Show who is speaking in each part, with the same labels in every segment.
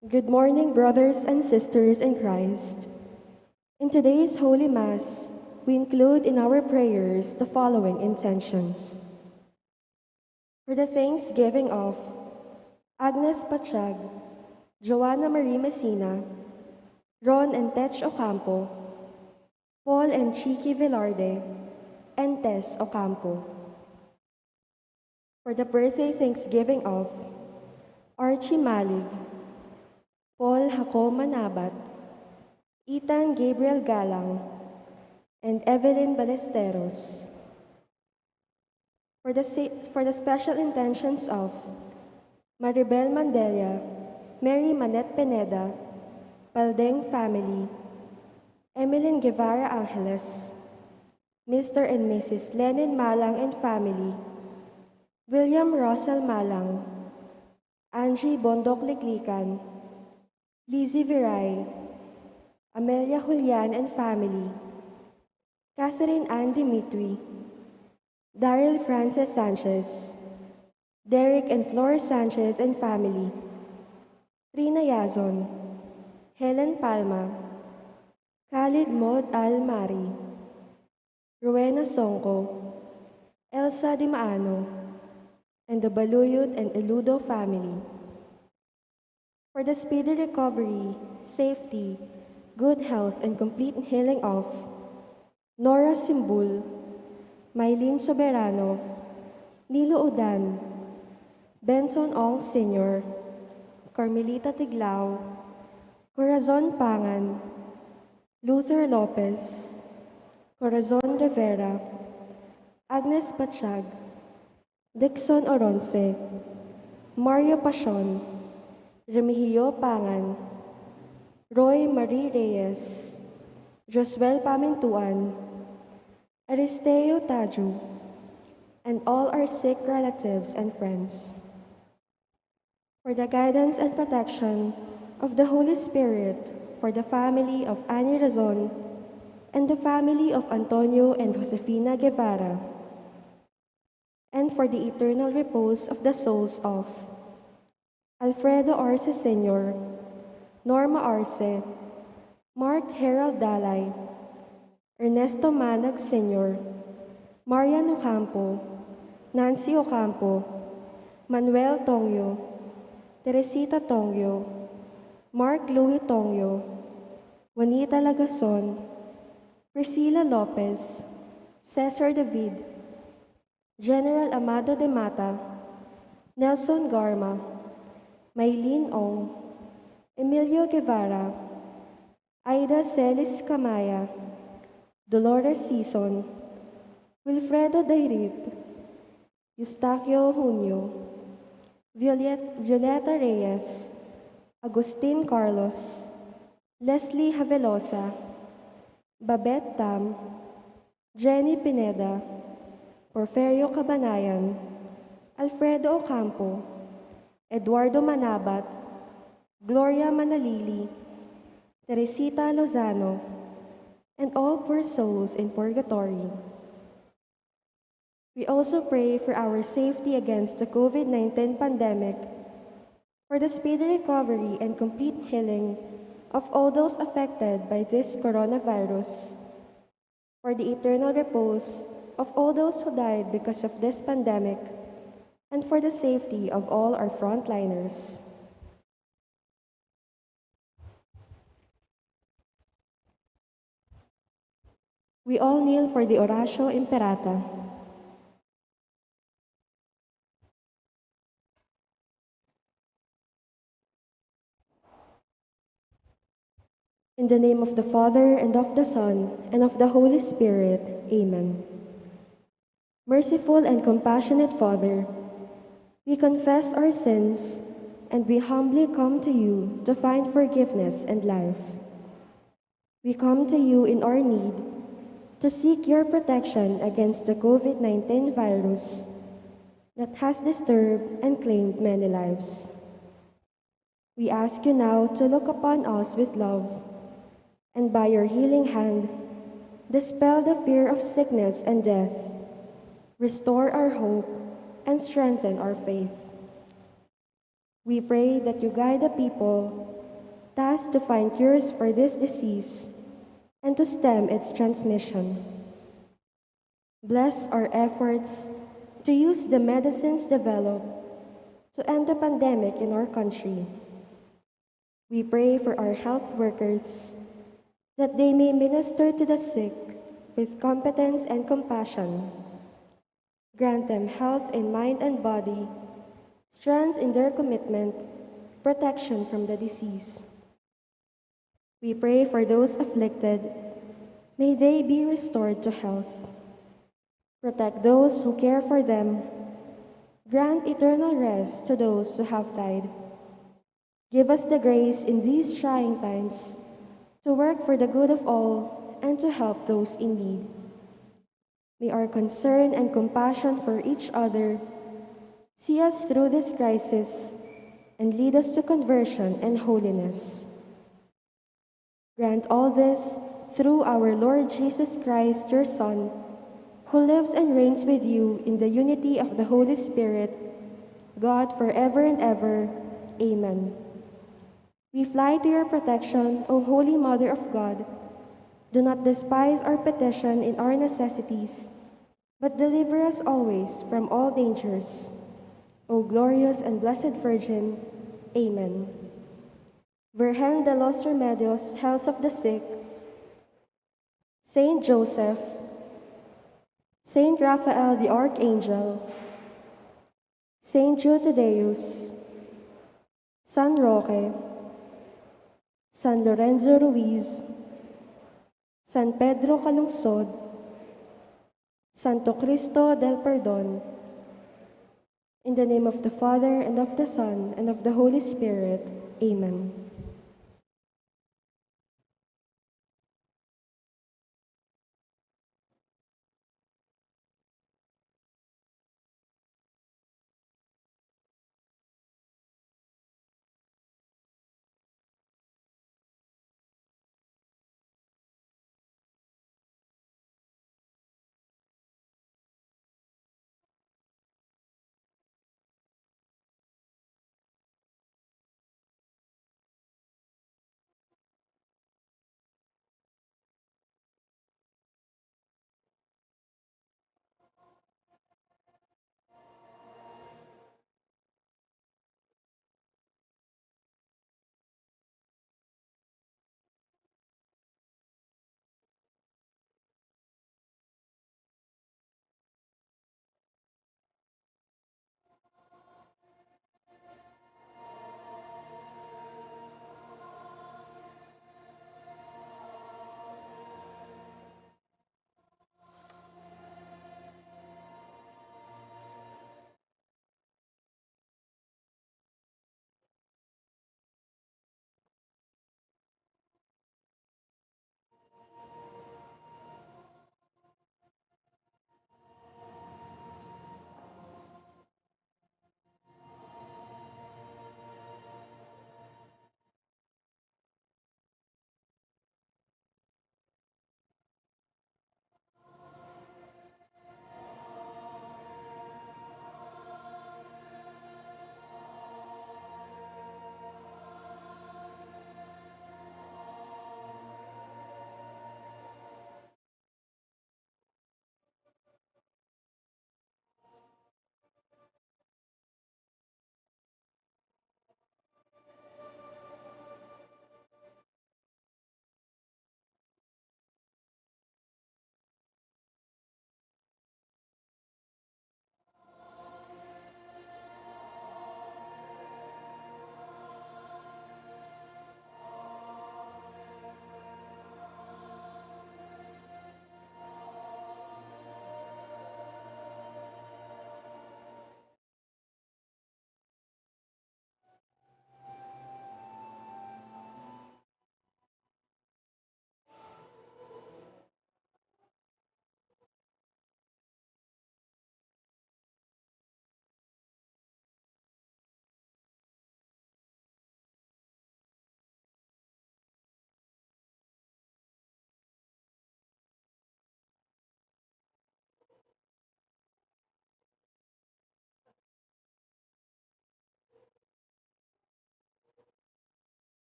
Speaker 1: Good morning, brothers and sisters in Christ. In today's Holy Mass, we include in our prayers the following intentions. For the thanksgiving of Agnes Patsyag, Joanna Marie Messina, Ron and Tech Ocampo, Paul and Chiqui Velarde, and Tess Ocampo. For the birthday thanksgiving of Archie Malig, Paul Jaco Manabat, Ethan Gabriel Galang, and Evelyn Ballesteros. For the special intentions of Maribel Mandela, Mary Manette Pineda, Paldeng family, Emilyn Guevara Angeles, Mr. and Mrs. Lenin Malang and family, William Russell Malang, Angie Bondok Liklikan, Lizzie Viray, Amelia Julian and family, Catherine Ann Dimitri, Daryl Francis Sanchez, Derek and Flor Sanchez and family, Trina Yazon, Helen Palma, Khalid Mod Al-Mari, Rowena Songko, Elsa Di Maano, and the Baluyot and Eludo family. For the speedy recovery, safety, good health, and complete healing of Nora Simbul, Mylene Soberano, Nilo Udan, Benson Ong Sr., Carmelita Tiglao, Corazon Pangan, Luther Lopez, Corazon Rivera, Agnes Patsyag, Dixon Oronce, Mario Pasion, Remigio Pangan, Roy Marie Reyes, Josuel Pamintuan, Aristeo Taju, and all our sick relatives and friends. For the guidance and protection of the Holy Spirit, for the family of Annie Razon, and the family of Antonio and Josefina Guevara, and for the eternal repose of the souls of Alfredo Arce Sr., Norma Arce, Mark Harold Dalay, Ernesto Manag Sr., Marian Ocampo, Nancy Ocampo, Manuel Tongyo, Teresita Tongyo, Mark Louis Tongyo, Juanita Lagason, Priscilla Lopez, Cesar David, General Amado de Mata, Nelson Garma, Maylene Ong, Emilio Guevara, Aida Celis Camaya, Dolores Sison, Wilfredo Dairit, Eustaquio Junio, Violeta Reyes, Agustin Carlos, Leslie Havelosa, Babette Tam, Jenny Pineda, Porferio Cabanayan, Alfredo Ocampo, Eduardo Manabat, Gloria Manalili, Teresita Lozano, and all poor souls in purgatory. We also pray for our safety against the COVID-19 pandemic, for the speedy recovery and complete healing of all those affected by this coronavirus, for the eternal repose of all those who died because of this pandemic, and for the safety of all our frontliners. We all kneel for the Oratio Imperata. In the name of the Father, and of the Son, and of the Holy Spirit. Amen. Merciful and compassionate Father, we confess our sins, and we humbly come to you to find forgiveness and life. We come to you in our need to seek your protection against the COVID-19 virus that has disturbed and claimed many lives. We ask you now to look upon us with love, and by your healing hand, dispel the fear of sickness and death, restore our hope, and strengthen our faith. We pray that you guide the people tasked to find cures for this disease and to stem its transmission. Bless our efforts to use the medicines developed to end the pandemic in our country. We pray for our health workers that they may minister to the sick with competence and compassion. Grant them health in mind and body, strength in their commitment, protection from the disease. We pray for those afflicted. May they be restored to health. Protect those who care for them. Grant eternal rest to those who have died. Give us the grace in these trying times to work for the good of all and to help those in need. May our concern and compassion for each other see us through this crisis and lead us to conversion and holiness. Grant all this through our Lord Jesus Christ, your Son, who lives and reigns with you in the unity of the Holy Spirit, God forever and ever. Amen. We fly to your protection, O Holy Mother of God. Do not despise our petition in our necessities, but deliver us always from all dangers. O glorious and blessed Virgin. Amen. 𝘗𝘢𝘳𝘦𝘢𝘴𝘩, health of the sick. Saint Joseph, Saint Raphael the Archangel, Saint Jude Thaddeus, San Roque, San Lorenzo Ruiz, San Pedro Calungsod, Santo Cristo del Perdón. In the name of the Father, and of the Son, and of the Holy Spirit. Amen.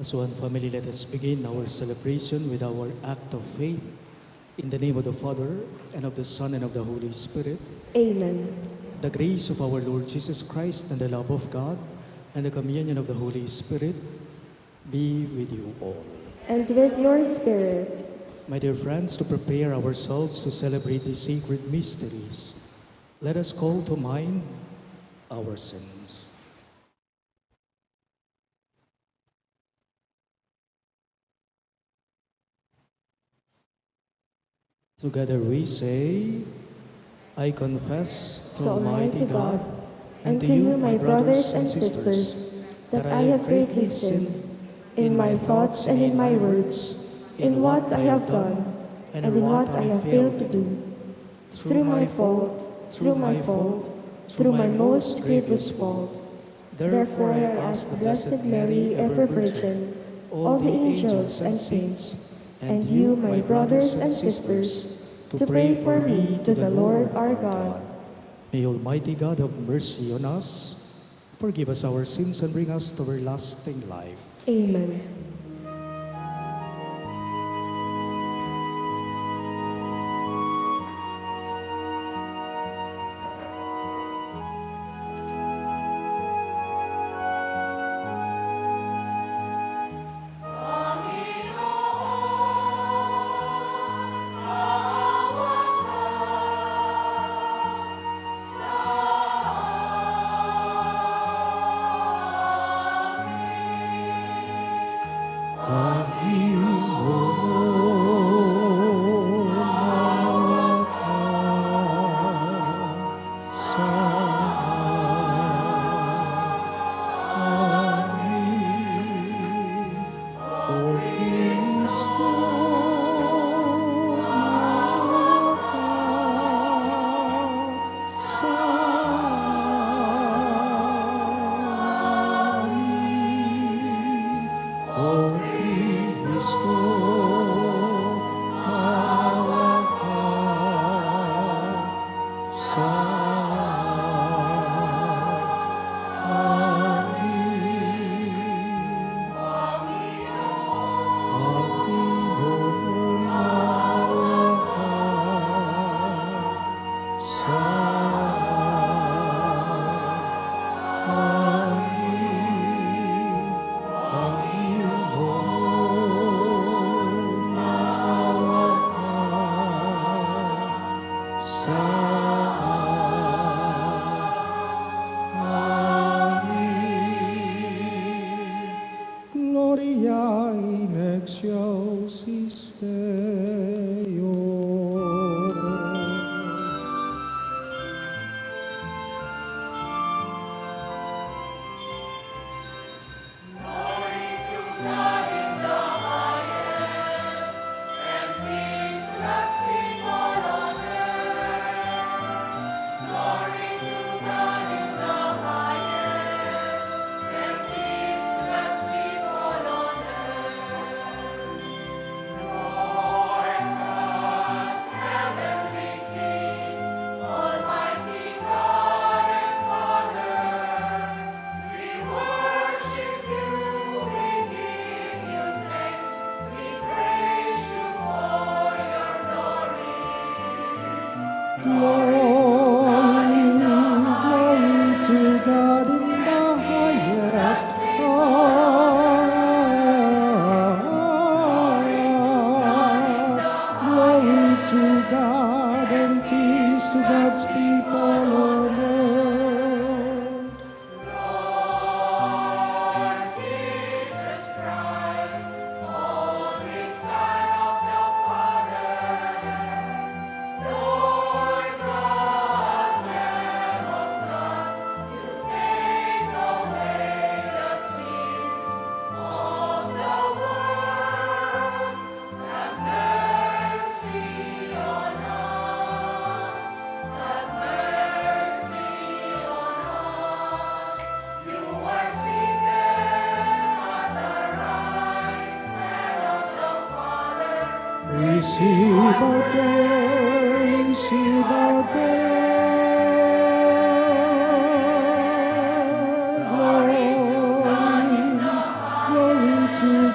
Speaker 2: As one family, let us begin our celebration with our act of faith. In the name of the Father, and of the Son, and of the Holy Spirit.
Speaker 1: Amen.
Speaker 2: The grace of our Lord Jesus Christ, and the love of God, and the communion of the Holy Spirit be with you all.
Speaker 1: And with your spirit.
Speaker 2: My dear friends, to prepare ourselves to celebrate these sacred mysteries, let us call to mind our sins. Together we say, I confess to Almighty God and to you, my brothers and sisters, that I have greatly sinned in my thoughts and in my words, in what I have done and in what I have failed to do, through my fault, through my most grievous fault. Therefore I ask the Blessed Mary, ever Virgin, all the angels and saints, and you, my brothers and sisters, to pray for me to the Lord our God. May Almighty God have mercy on us, forgive us our sins, and bring us to everlasting life.
Speaker 1: Amen.
Speaker 2: Receive our prayer, receive our prayer. Glory to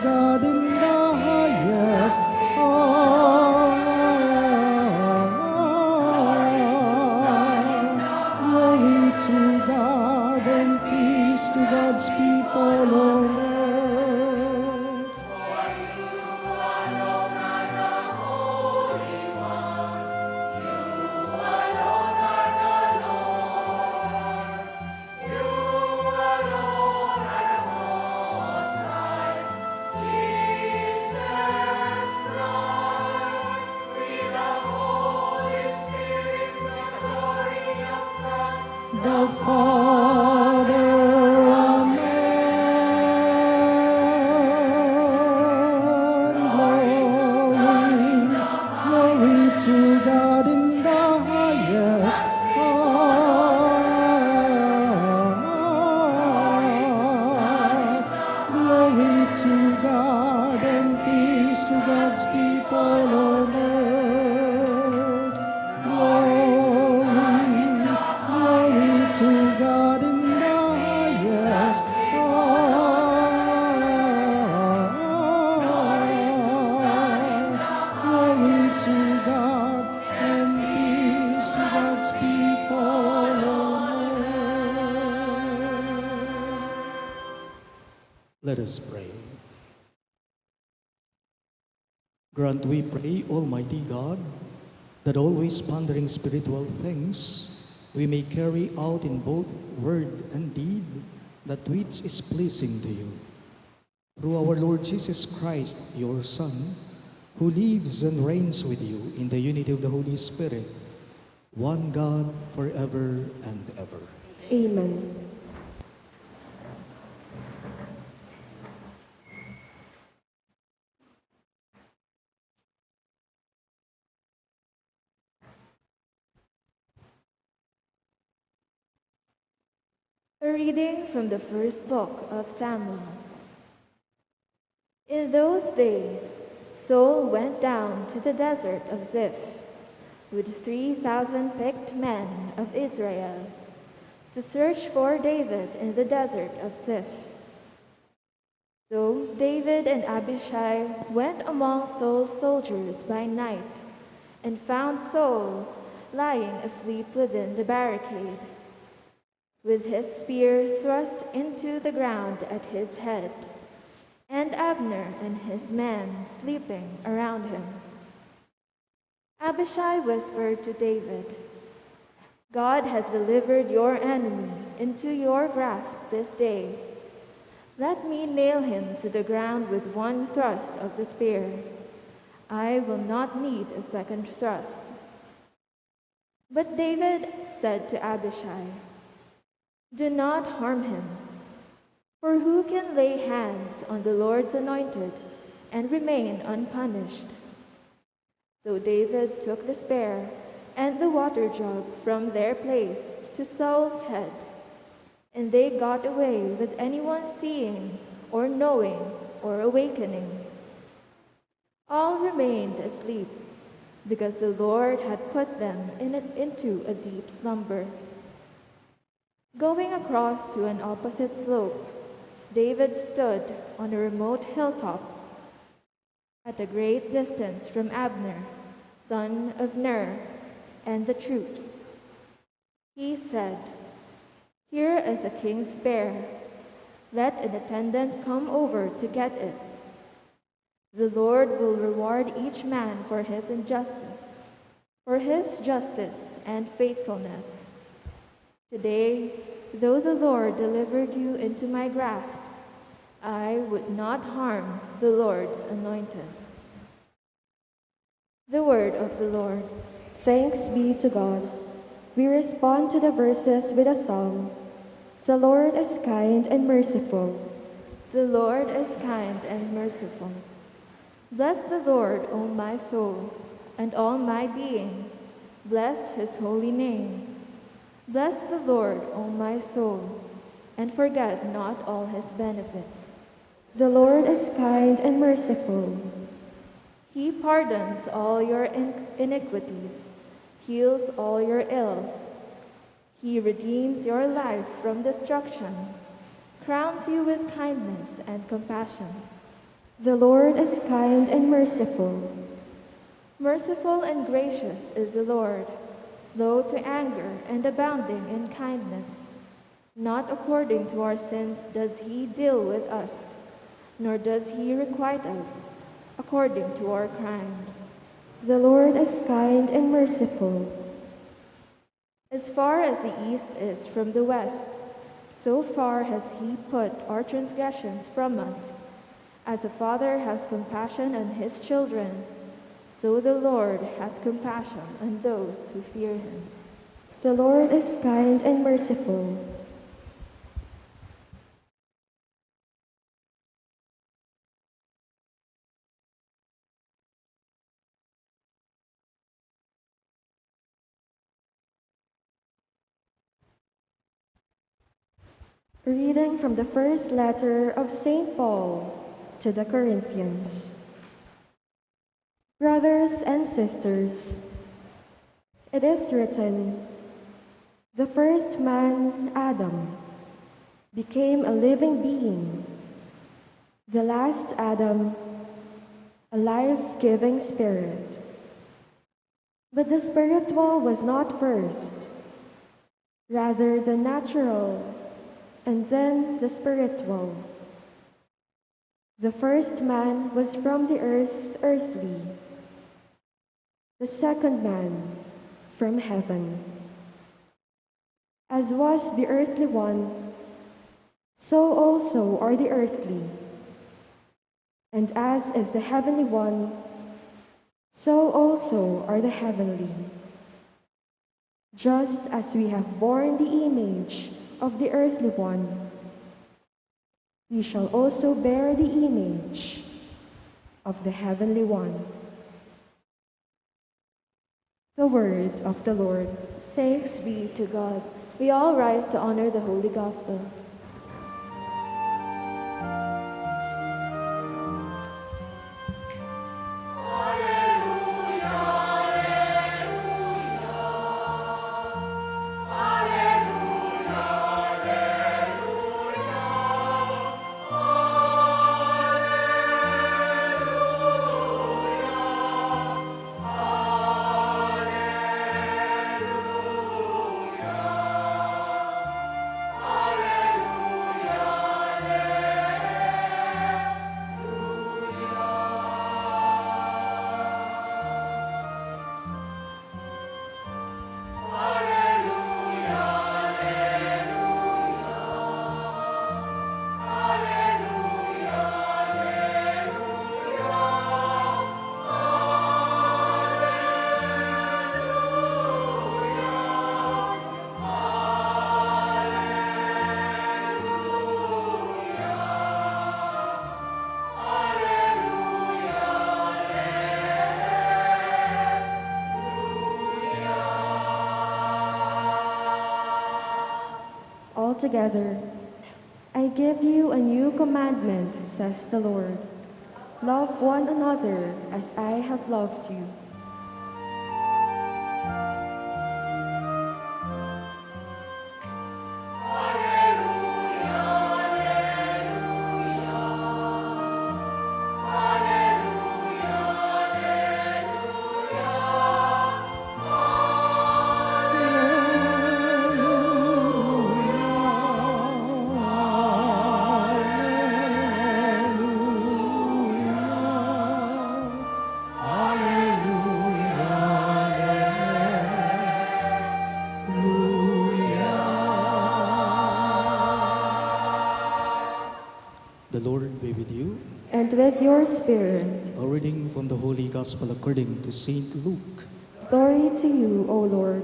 Speaker 2: us pray. Grant, we pray, Almighty God, that always pondering spiritual things, we may carry out in both word and deed that which is pleasing to you. Through our Lord Jesus Christ, your Son, who lives and reigns with you in the unity of the Holy Spirit, one God, forever and ever.
Speaker 1: Amen.
Speaker 3: A reading from the first book of Samuel. In those days, Saul went down to the desert of Ziph with 3,000 picked men of Israel to search for David in the desert of Ziph. So David and Abishai went among Saul's soldiers by night and found Saul lying asleep within the barricade, with his spear thrust into the ground at his head, and Abner and his men sleeping around him. Abishai whispered to David, "God has delivered your enemy into your grasp this day. Let me nail him to the ground with one thrust of the spear. I will not need a second thrust." But David said to Abishai, "Do not harm him, for who can lay hands on the Lord's anointed and remain unpunished?" So David took the spear and the water jug from their place to Saul's head, and they got away with anyone seeing or knowing or awakening. All remained asleep, because the Lord had put them into a deep slumber. Going across to an opposite slope, David stood on a remote hilltop at a great distance from Abner, son of Ner, and the troops. He said, "Here is a king's spear. Let an attendant come over to get it. The Lord will reward each man for his justice and faithfulness. Today, though the Lord delivered you into my grasp, I would not harm the Lord's anointed." The word of the Lord.
Speaker 1: Thanks be to God. We respond to the verses with a psalm. The Lord is kind and merciful.
Speaker 3: The Lord is kind and merciful. Bless the Lord, O my soul, and all my being. Bless his holy name. Bless the Lord, O my soul, and forget not all his benefits.
Speaker 1: The Lord is kind and merciful.
Speaker 3: He pardons all your iniquities, heals all your ills. He redeems your life from destruction, crowns you with kindness and compassion.
Speaker 1: The Lord is kind and merciful.
Speaker 3: Merciful and gracious is the Lord, slow to anger and abounding in kindness. Not according to our sins does he deal with us, nor does he requite us according to our crimes.
Speaker 1: The Lord is kind and merciful.
Speaker 3: As far as the east is from the west, so far has he put our transgressions from us. As a father has compassion on his children, so the Lord has compassion on those who fear him.
Speaker 1: The Lord is kind and merciful. Reading from the first letter of St. Paul to the Corinthians. Brothers and sisters, it is written, "The first man, Adam, became a living being. The last Adam, a life-giving spirit. But the spiritual was not first, rather the natural, and then the spiritual. The first man was from the earth, earthly. The second man from heaven. As was the earthly one, so also are the earthly. And as is the heavenly one, so also are the heavenly. Just as we have borne the image of the earthly one, we shall also bear the image of the heavenly one. The word of the Lord.
Speaker 3: Thanks be to God. We all rise to honor the Holy Gospel.
Speaker 1: Together, I give you a new commandment, says the Lord. Love one another as I have loved you.
Speaker 2: The Lord be with you.
Speaker 1: And with your spirit.
Speaker 2: A reading from the Holy Gospel according to Saint Luke.
Speaker 1: Glory to you, O Lord.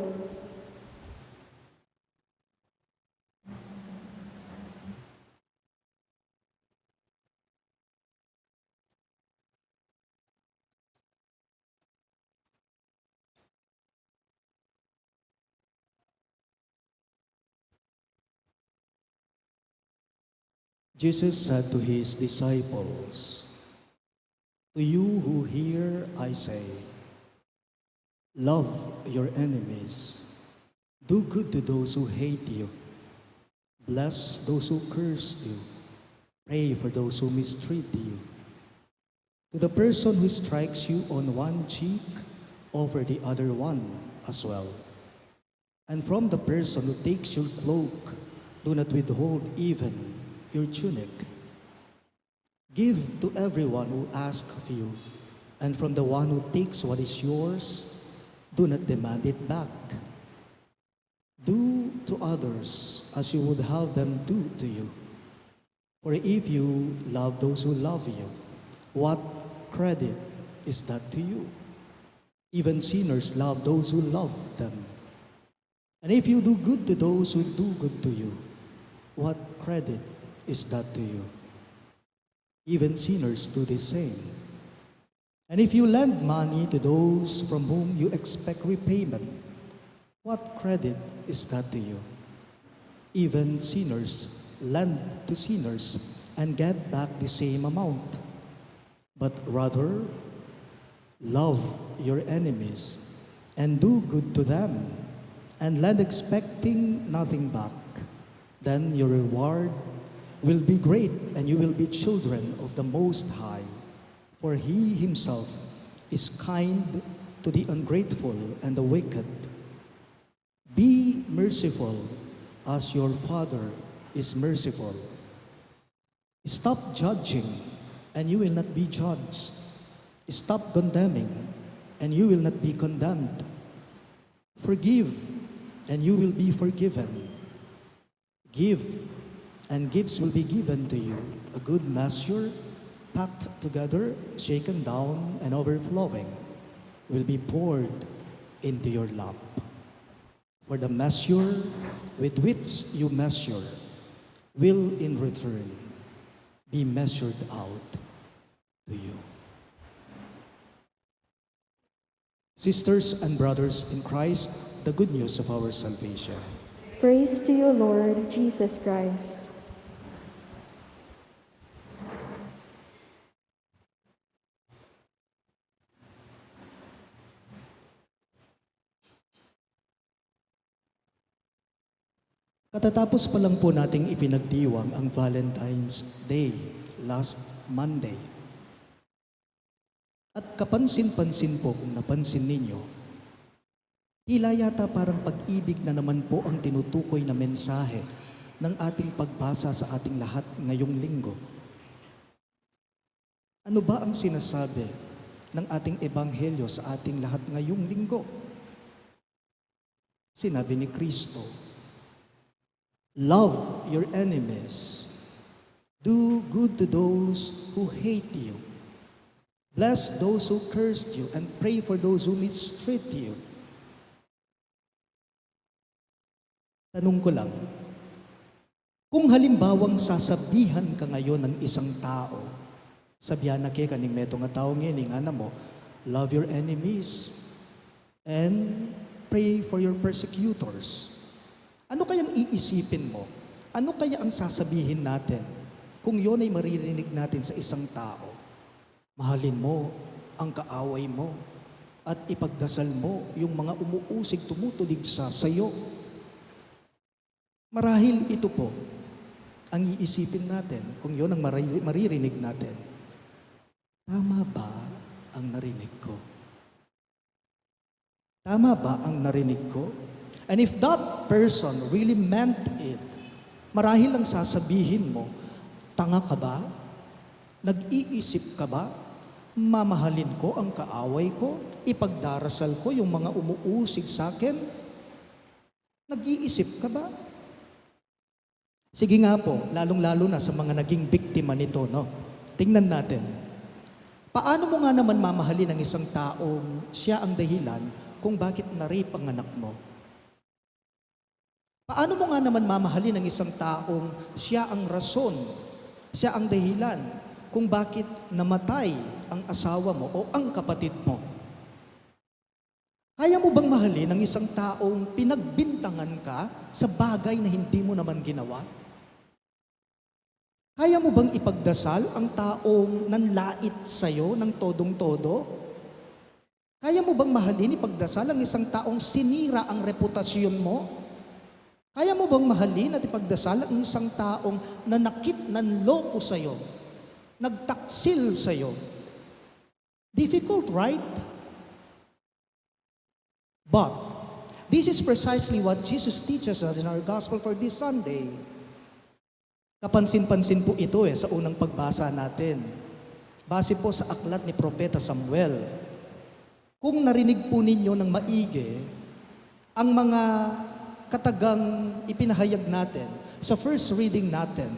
Speaker 2: Jesus said to his disciples, "To you who hear, I say, love your enemies, do good to those who hate you, bless those who curse you, pray for those who mistreat you. To the person who strikes you on one cheek, offer the other one as well. And from the person who takes your cloak, do not withhold even your tunic. Give to everyone who asks of you, and from the one who takes what is yours, do not demand it back. Do to others as you would have them do to you. For if you love those who love you, what credit is that to you? Even sinners love those who love them. And if you do good to those who do good to you, what credit is that to you? Even sinners do the same. And if you lend money to those from whom you expect repayment, what credit is that to you? Even sinners lend to sinners and get back the same amount. But rather, love your enemies and do good to them, and lend expecting nothing back. Then your reward will be great, and you will be children of the Most High. For He Himself is kind to the ungrateful and the wicked. Be merciful as your Father is merciful. Stop judging and you will not be judged. Stop condemning, and you will not be condemned. Forgive, and you will be forgiven. Give, and gifts will be given to you. A good measure, packed together, shaken down, and overflowing, will be poured into your lap. For the measure with which you measure will in return be measured out to you. Sisters and brothers in Christ, the good news of our salvation.
Speaker 1: Praise to you, Lord Jesus Christ.
Speaker 2: Katatapos pa lang po nating ipinagdiwang ang Valentine's Day last Monday. At kapansin-pansin po, kung napansin ninyo, tila yata parang pag-ibig na naman po ang tinutukoy na mensahe ng ating pagbasa sa ating lahat ngayong linggo. Ano ba ang sinasabi ng ating ebanghelyo sa ating lahat ngayong linggo? Sinabi ni Kristo, love your enemies. Do good to those who hate you. Bless those who curse you and pray for those who mistreat you. Tanong ko lang, kung halimbawang sasabihan ka ngayon ng isang tao, sabihan na kaya kaning metong nga tao ngayon, nga na mo, love your enemies and pray for your persecutors. Ano kayang iisipin mo? Ano kaya ang sasabihin natin kung yun ay maririnig natin sa isang tao? Mahalin mo ang kaaway mo at ipagdasal mo yung mga umuusig tumutulig sa sayo. Marahil ito po ang iisipin natin kung yun ang maririnig natin. Tama ba ang narinig ko? Tama ba ang narinig ko? And if that person really meant it, marahil lang sasabihin mo, tanga ka ba? Nag-iisip ka ba? Mamahalin ko ang kaaway ko? Ipagdarasal ko yung mga umuusig sa akin? Nag-iisip ka ba? Sige nga po, lalong-lalo na sa mga naging biktima nito, no? Tingnan natin. Paano mo nga naman mamahalin ang isang taong siya ang dahilan kung bakit na-rape ang anak mo? Paano mo nga naman mamahalin ang isang taong siya ang rason, siya ang dahilan kung bakit namatay ang asawa mo o ang kapatid mo? Kaya mo bang mahalin ang isang taong pinagbintangan ka sa bagay na hindi mo naman ginawa? Kaya mo bang ipagdasal ang taong nanlait sa'yo ng todong-todo? Kaya mo bang mahalin, ipagdasal ang isang taong sinira ang reputasyon mo? Kaya mo bang mahalin at ipagdasal ang isang taong nanakit, nanloko sa'yo, nagtaksil sa'yo? Difficult, right? But this is precisely what Jesus teaches us in our gospel for this Sunday. Kapansin-pansin po ito sa unang pagbasa natin. Base po sa aklat ni Propeta Samuel. Kung narinig po ninyo ng maigi ang mga katagang ipinahayag natin sa first reading natin,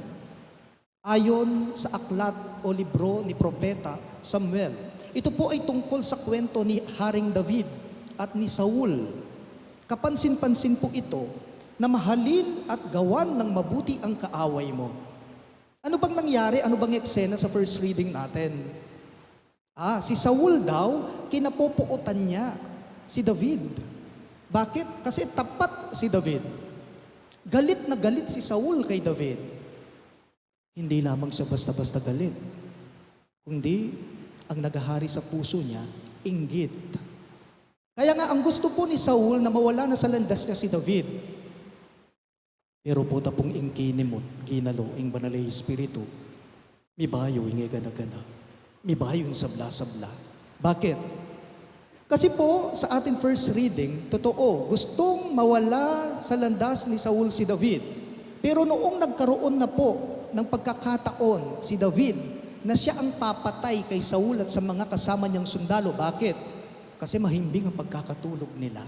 Speaker 2: ayon sa aklat o libro ni Propeta Samuel, ito po ay tungkol sa kwento ni Haring David at ni Saul. Kapansin-pansin po ito na mahalin at gawan ng mabuti ang kaaway mo. Ano bang nangyari? Ano bang eksena sa first reading natin? Si Saul daw, kinapopuotan niya si David. Bakit? Kasi tapat si David. Galit na galit si Saul kay David. Hindi lamang siya basta-basta galit, kundi ang naghahari sa puso niya, inggit. Kaya nga ang gusto po ni Saul na mawala na sa landas niya si David. Pero po tapong ingkinimot, ginalo, ing banalay espiritu, mibayo, ingay gana-gana, mibayo yung sabla-sabla. Bakit? Kasi po, sa ating first reading, totoo, gustong mawala sa landas ni Saul si David. Pero noong nagkaroon na po ng pagkakataon si David na siya ang papatay kay Saul at sa mga kasama niyang sundalo. Bakit? Kasi mahimbing ang pagkakatulog nila.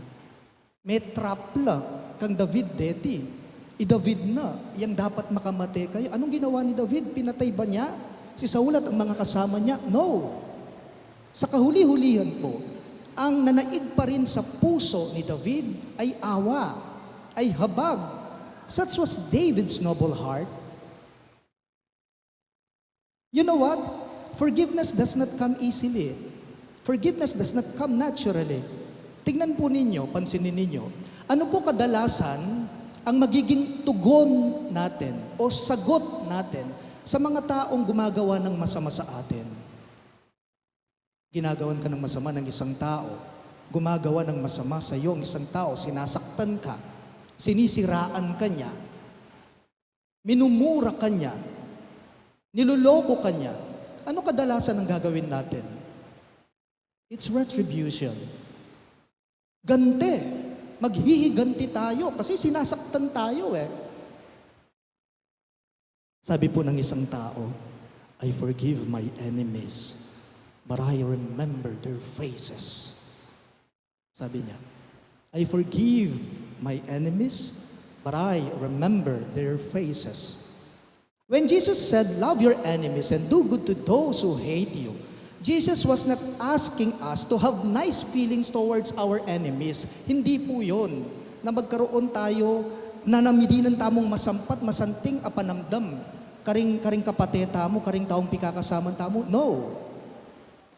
Speaker 2: May trap lang kang David deti. David na, yang dapat makamate kayo. Anong ginawa ni David? Pinatay ba niya si Saul at ang mga kasama niya? No. Sa kahuli-hulihan po, ang nanaig pa rin sa puso ni David ay awa, ay habag. Such was David's noble heart. You know what? Forgiveness does not come easily. Forgiveness does not come naturally. Tingnan po ninyo, pansinin ninyo, ano po kadalasan ang magiging tugon natin o sagot natin sa mga taong gumagawa ng masama sa atin? Ginagawan ka ng masama ng isang tao, gumagawa ng masama sa iyo ang isang tao, sinasaktan ka, sinisiraan ka niya, minumura ka niya, niloloko ka niya. Ano kadalasan ang gagawin natin? It's retribution. Ganti. Maghihiganti tayo kasi sinasaktan tayo eh. Sabi po ng isang tao, I forgive my enemies, but I remember their faces. Sabi niya, I forgive my enemies, but I remember their faces. When Jesus said, love your enemies and do good to those who hate you, Jesus was not asking us to have nice feelings towards our enemies. Hindi po yun, na magkaroon tayo na namidinan tamong masampat, masanting apanamdam, karing kapateta mo, karing taong pikakasaman tamo. No.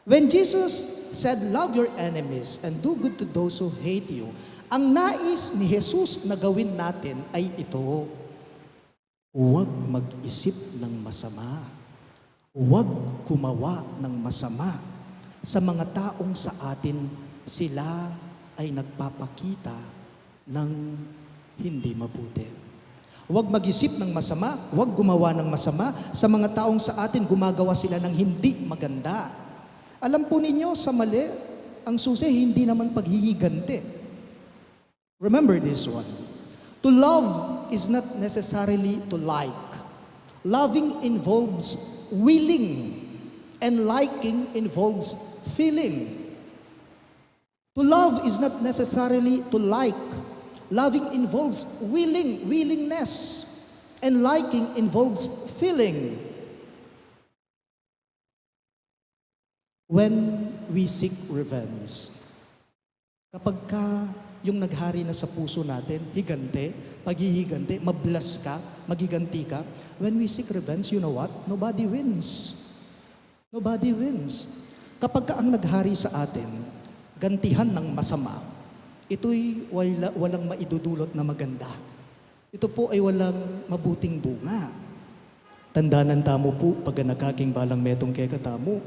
Speaker 2: When Jesus said, love your enemies and do good to those who hate you, ang nais ni Jesus na gawin natin ay ito. Huwag mag-isip ng masama. Huwag gumawa ng masama sa mga taong sa atin sila ay nagpapakita ng hindi mabuti. Huwag mag-isip ng masama, huwag gumawa ng masama sa mga taong sa atin gumagawa sila ng hindi maganda. Alam po ninyo, sa mali, ang susi hindi naman paghihiganti. Remember this one. To love is not necessarily to like. Loving involves willing, and liking involves feeling. To love is not necessarily to like. Loving involves willingness, and liking involves feeling. When we seek revenge, kapag ka yung naghari na sa puso natin, higante, paghihiganti, mablas ka, magiganti ka, when we seek revenge, you know what? Nobody wins. Nobody wins. Kapag ka ang naghari sa atin, gantihan ng masama, ito'y walang maidudulot na maganda. Ito po ay walang mabuting bunga. Tandaanan tamo po, pag nakaking balang metong keka tamo,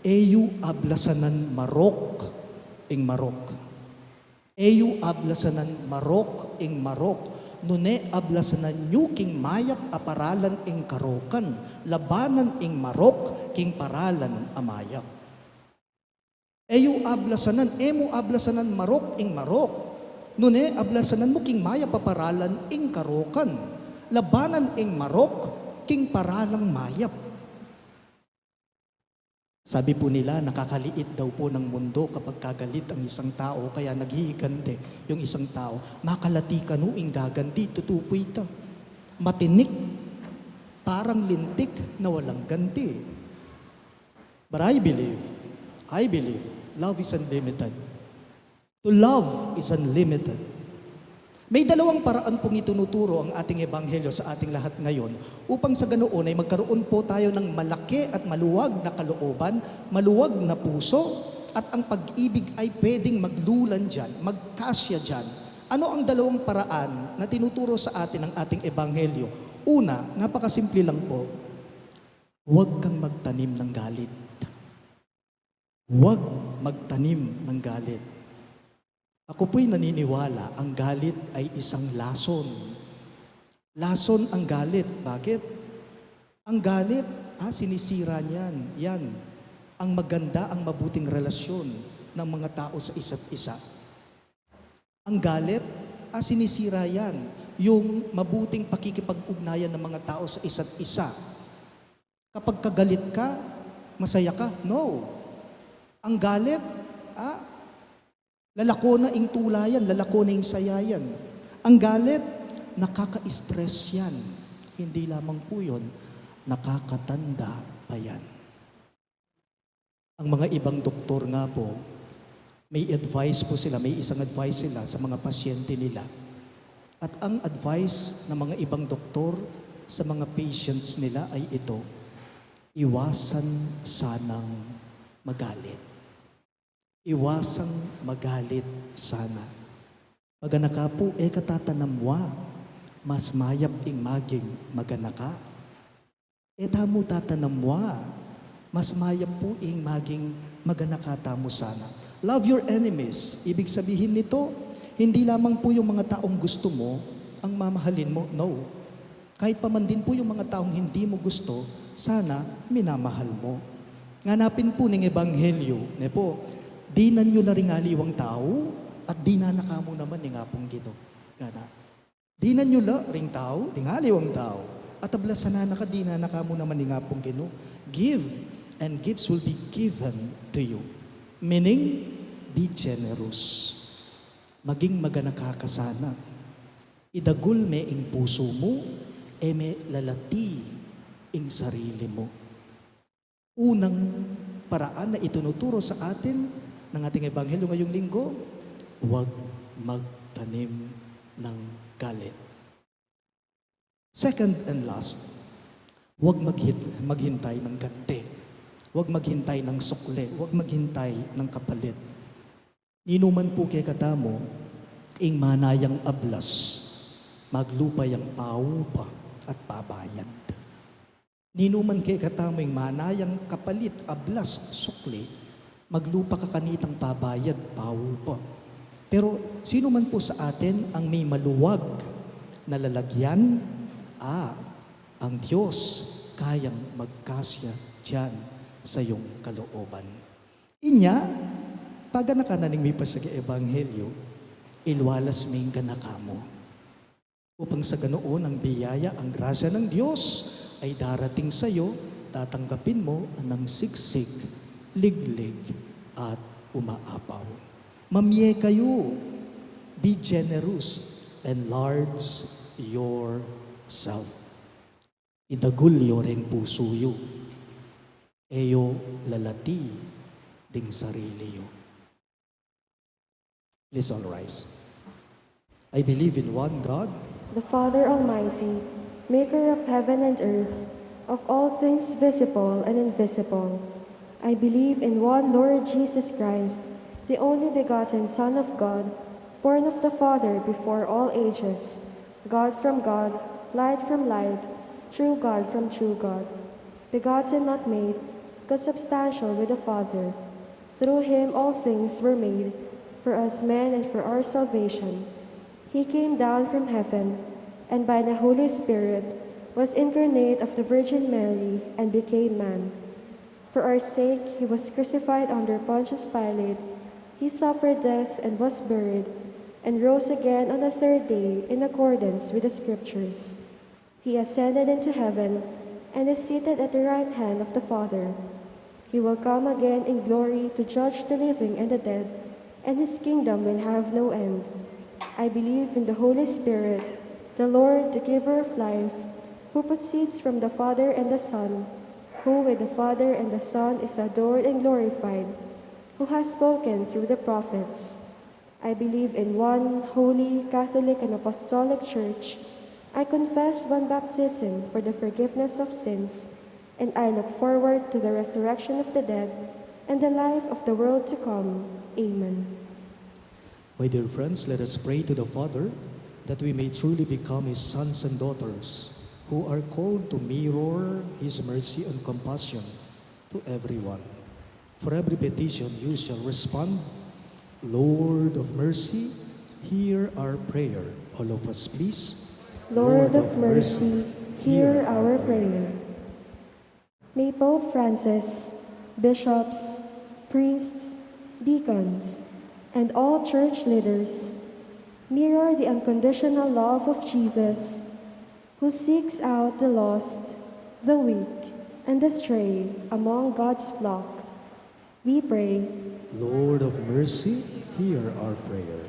Speaker 2: eyu ablasanan marok ing marok. Eyu ablasanan marok ing marok. Nune ablasanan nyo king mayap aparalan ing karokan. Labanan ing marok king paralan amayap. Eyu ablasanan, emu ablasanan marok ing marok. Nune ablasanan mo king mayap aparalan ing karokan. Labanan ing marok king paralang mayap. Sabi po nila, nakakaliit daw po ng mundo kapag kagalit ang isang tao, kaya naghihigante yung isang tao. Makalati ka nuing gaganti, tutupoy ito. Matinik, parang lintik na walang ganti. But I believe, love is unlimited. To love is unlimited. May dalawang paraan pong itunuturo ang ating ebanghelyo sa ating lahat ngayon upang sa ganoon ay magkaroon po tayo ng malaki at maluwag na kalooban, maluwag na puso, at ang pag-ibig ay pwedeng maglulan dyan, magkasya dyan. Ano ang dalawang paraan na tinuturo sa atin ng ating ebanghelyo? Una, napakasimple lang po, huwag kang magtanim ng galit. Huwag magtanim ng galit. Ako po'y naniniwala, ang galit ay isang lason. Lason ang galit. Bakit? Ang galit, sinisira niyan. Yan. Ang maganda, ang mabuting relasyon ng mga tao sa isa't isa. Ang galit, sinisira yan. Yung mabuting pakikipag-ugnayan ng mga tao sa isa't isa. Kapag kagalit ka, masaya ka? No. Ang galit, lalako na ing tulayan, lalako na ing sayayan. Ang galit, nakaka-stress yan. Hindi lamang po yun, nakakatanda pa yan. Ang mga ibang doktor nga po, may advice po sila, may isang advice sila sa mga pasyente nila. At ang advice ng mga ibang doktor sa mga patients nila ay ito, iwasan sanang magalit. Iwasang magalit sana. Maganaka po, katatanamwa, mas mayap ing maging maganaka. Tamo tatanamwa, mas mayap po ing maging maganaka tamo sana. Love your enemies. Ibig sabihin nito, hindi lamang po yung mga taong gusto mo ang mamahalin mo. No. Kahit pa man din po yung mga taong hindi mo gusto, sana minamahal mo. Nganapin po ng Ebanghelyo, ne po, di na nyo laringaliwang tao, at di na nakamo naman ni nga pong gito. Gana. Di na nyo laring tao, tingaliwang tao, at ablasan na di na nakamo naman ni nga pong gino. Give, and gifts will be given to you. Meaning, be generous. Maging maganaka sana. Idagul me ing puso mo, me lalati ing sarili mo. Unang paraan na itunuturo sa atin ng ating Ebanghelyo ngayong linggo, huwag magtanim ng galit. Second and last, huwag maghintay ng ganti. Huwag maghintay ng sukle. Huwag maghintay ng kapalit. Ninuman po kay katamo, ing manayang ablas, maglupay ang paupa at pabayad. Ninuman kay katamo, ing manayang kapalit, ablas, sukle, maglupa ka kanitang pabayad, paupa. Pero sino man po sa atin ang may maluwag na lalagyan? Ang Diyos kayang magkasya dyan sa iyong kalooban. Inya, pag nakananing may pasag Ebanghelyo, ilwalas may ganaka mo. Upang sa ganoon ang biyaya, ang grasya ng Diyos ay darating sa iyo, tatanggapin mo ang siksik, liglig, at umaapaw. Mamye kayo, be generous, enlarge yourself. Idagul yoreng pusuyo, eyo lalati ding sarili yo. Please all rise. I believe in one God,
Speaker 1: the Father Almighty, maker of heaven and earth, of all things visible and invisible. I believe in one Lord Jesus Christ, the only begotten Son of God, born of the Father before all ages, God from God, light from light, true God from true God, begotten not made, consubstantial with the Father. Through him all things were made, for us men and for our salvation. He came down from heaven, and by the Holy Spirit was incarnate of the Virgin Mary and became man. For our sake he was crucified under Pontius Pilate. He suffered death and was buried, and rose again on the third day in accordance with the Scriptures. He ascended into heaven and is seated at the right hand of the Father. He will come again in glory to judge the living and the dead, and his kingdom will have no end. I believe in the Holy Spirit, the Lord, the giver of life, who proceeds from the Father and the Son, who with the Father and the Son is adored and glorified, who has spoken through the prophets. I believe in one holy, Catholic, and Apostolic Church. I confess one baptism for the forgiveness of sins, and I look forward to the resurrection of the dead and the life of the world to come. Amen.
Speaker 2: My dear friends, let us pray to the Father that we may truly become His sons and daughters who are called to mirror His mercy and compassion to everyone. For every petition you shall respond, Lord of mercy, hear our prayer. All of us, please.
Speaker 1: Lord of mercy, hear our prayer. May Pope Francis, bishops, priests, deacons, and all church leaders mirror the unconditional love of Jesus, who seeks out the lost, the weak, and the stray among God's flock. We pray,
Speaker 2: Lord of mercy, hear our prayer.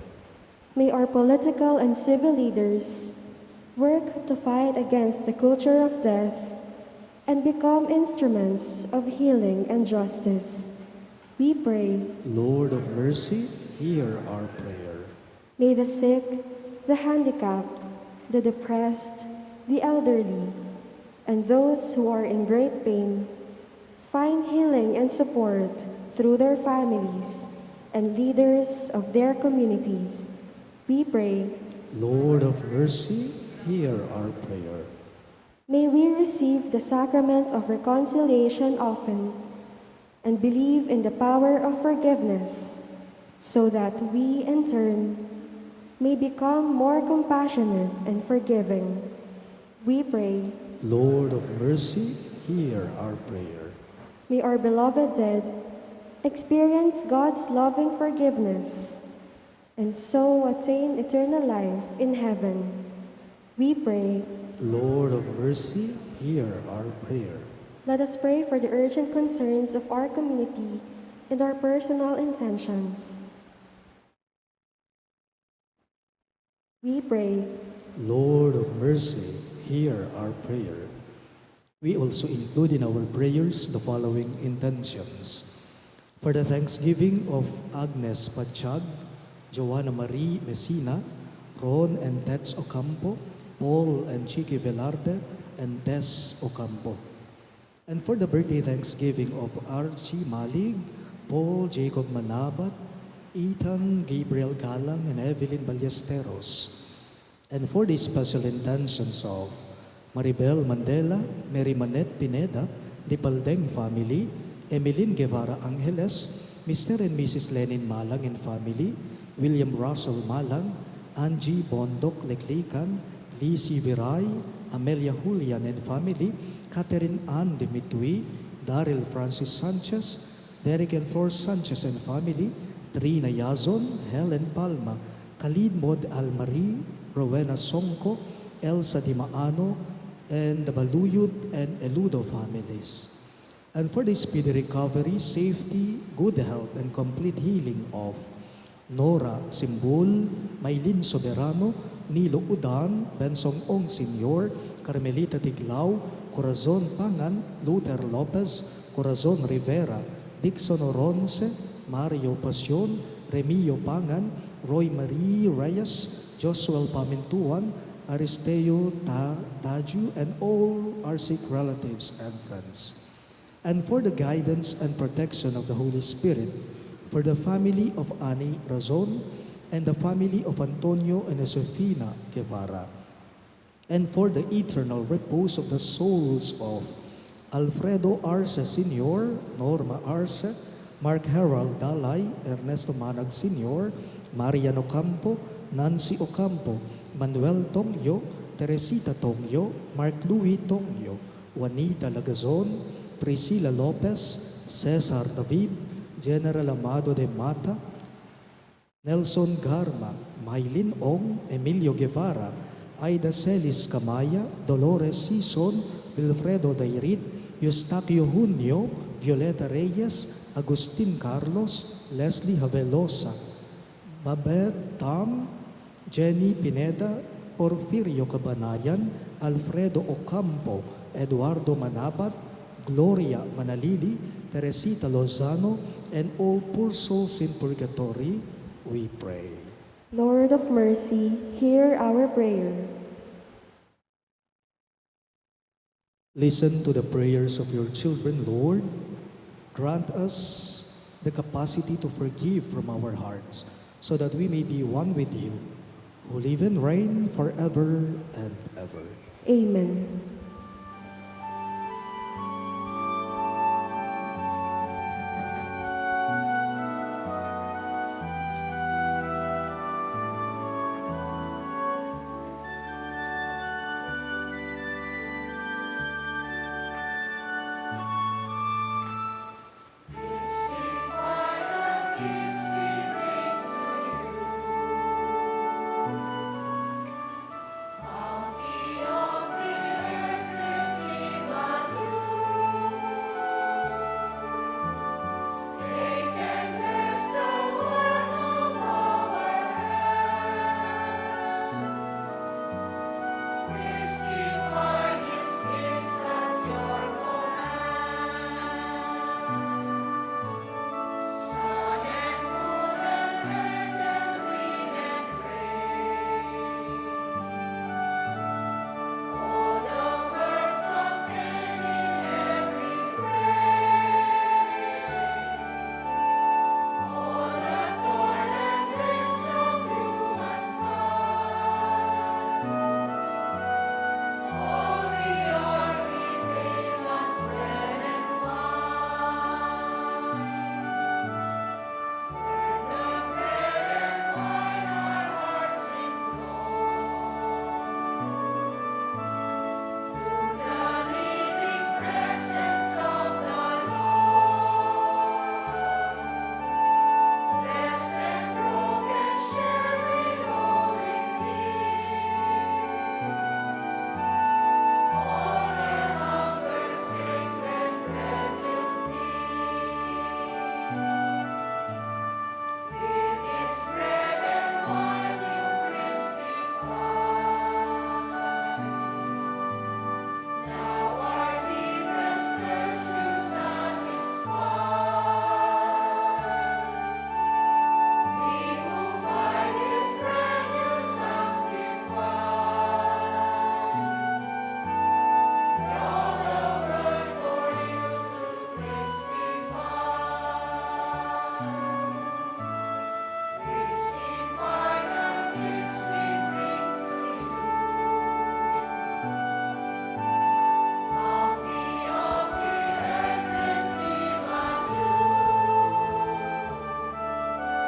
Speaker 1: may our political and civil leaders work to fight against the culture of death and become instruments of healing and justice. We pray,
Speaker 2: Lord of mercy, hear our prayer.
Speaker 1: may the sick, the handicapped, the depressed, the elderly, and those who are in great pain find healing and support through their families and leaders of their communities. We pray,
Speaker 2: Lord of mercy, hear our prayer.
Speaker 1: may we receive the sacrament of reconciliation often and believe in the power of forgiveness so that we, in turn, may become more compassionate and forgiving. We pray,
Speaker 2: Lord of mercy, hear our prayer.
Speaker 1: may our beloved dead experience God's loving forgiveness and so attain eternal life in heaven. We pray,
Speaker 2: Lord of mercy, hear our prayer.
Speaker 1: let us pray for the urgent concerns of our community and our personal intentions. We pray,
Speaker 2: Lord of mercy, hear our prayer. We also include in our prayers the following intentions. For the thanksgiving of Agnes Patsyag, Joanna Marie Messina, Ron and Tets Ocampo, Paul and Chiqui Velarde, and Tess Ocampo. And for the birthday thanksgiving of Archie Malig, Paul Jacob Manabat, Ethan Gabriel Galang, and Evelyn Ballesteros. And for the special intentions of Maribel Mandela, Mary Manette Pineda, the Paldeng family, Emeline Guevara Angeles, Mr. and Mrs. Lenin Malang and family, William Russell Malang, Angie Bondok Leklikan, Lizzie Viray, Amelia Julian and family, Catherine Ann de Mitui, Daryl Francis Sanchez, Derek and Flor Sanchez and family, Trina Yazon, Helen Palma, Khalid Mod Almari, Rowena Songko, Elsa Di Maano, and the Baluyut and Eludo families. And for the speedy recovery, safety, good health, and complete healing of Nora Simbul, Maylin Soberano, Nilo Udan, Bensong Ong Senior, Carmelita Tiglao, Corazon Pangan, Luther Lopez, Corazon Rivera, Dixon Oronce, Mario Pasion, Remio Pangan, Roy Marie Reyes, Josuel Pamintuan, Aristeo Taju, and all our sick relatives and friends. And for the guidance and protection of the Holy Spirit, for the family of Ani Razon, and the family of Antonio and Josefina Guevara, and for the eternal repose of the souls of Alfredo Arce Sr., Norma Arce, Mark Harold Dalay, Ernesto Manag Sr., Marian Ocampo, Nancy Ocampo, Manuel Tongyo, Teresita Tongyo, Mark Louis Tongyo, Juanita Lagazon, Priscilla Lopez, Cesar David, General Amado de Mata, Nelson Garma, Maylin Ong, Emilio Guevara, Aida Celis Camaya, Dolores Sison, Wilfredo Dairit, Eustaquio Junio, Violeta Reyes, Agustin Carlos, Leslie Havelosa, Babette Tam, Jenny Pineda, Porfirio Cabanayan, Alfredo Ocampo, Eduardo Manabat, Gloria Manalili, Teresita Lozano, and all poor souls in purgatory, we pray.
Speaker 1: Lord of mercy, hear our prayer.
Speaker 2: Listen to the prayers of your children, Lord. Grant us the capacity to forgive from our hearts, so that we may be one with you, who live and reign forever and ever.
Speaker 1: Amen.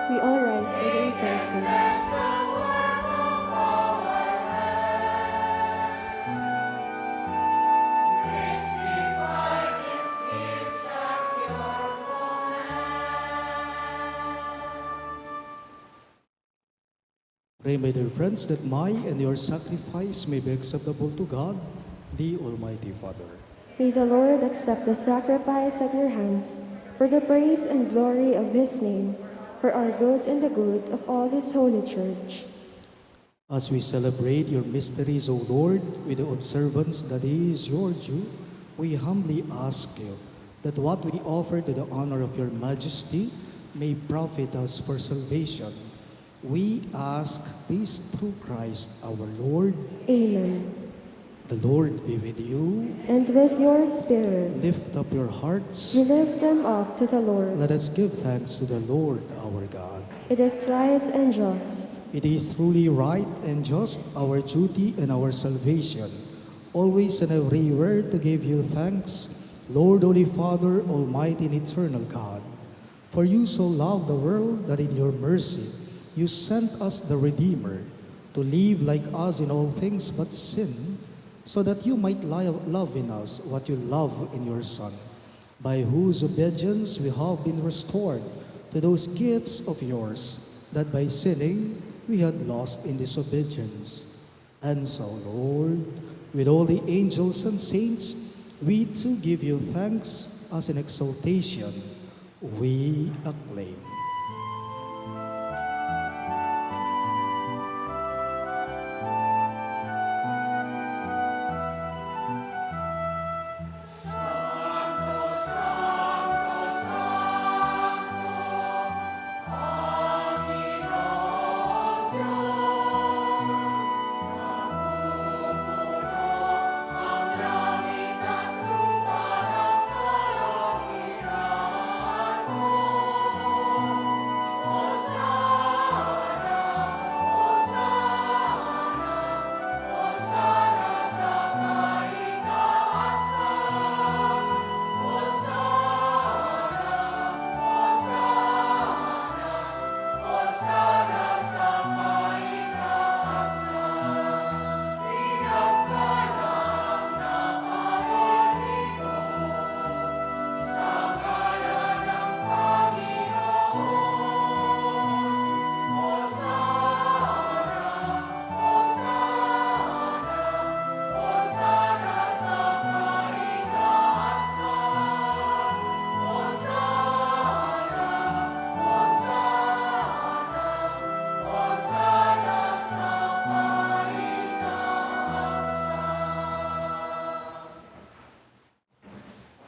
Speaker 1: We all rise for the incense.
Speaker 2: Pray, my dear friends, that my and your sacrifice may be acceptable to God, the Almighty Father.
Speaker 1: May the Lord accept the sacrifice at your hands for the praise and glory of his name, for our good and the good of all his holy church.
Speaker 2: As we celebrate your mysteries, O Lord, with the observance that is your due, we humbly ask you that what we offer to the honor of your majesty may profit us for salvation. We ask this through Christ our Lord.
Speaker 1: Amen.
Speaker 2: The Lord be with you.
Speaker 1: And with your spirit,
Speaker 2: Lift up your hearts.
Speaker 1: we lift them up to the Lord.
Speaker 2: Let us give thanks to the Lord our God.
Speaker 1: It is right and just.
Speaker 2: It is truly right and just, our duty and our salvation, always and everywhere to give you thanks, Lord, Holy Father, Almighty and eternal God. For you so loved the world that in your mercy you sent us the Redeemer to live like us in all things but sin, so that you might love in us what you love in your Son, by whose obedience we have been restored to those gifts of yours, that by sinning we had lost in disobedience. And so, Lord, with all the angels and saints, we too give you thanks as an exaltation we acclaim.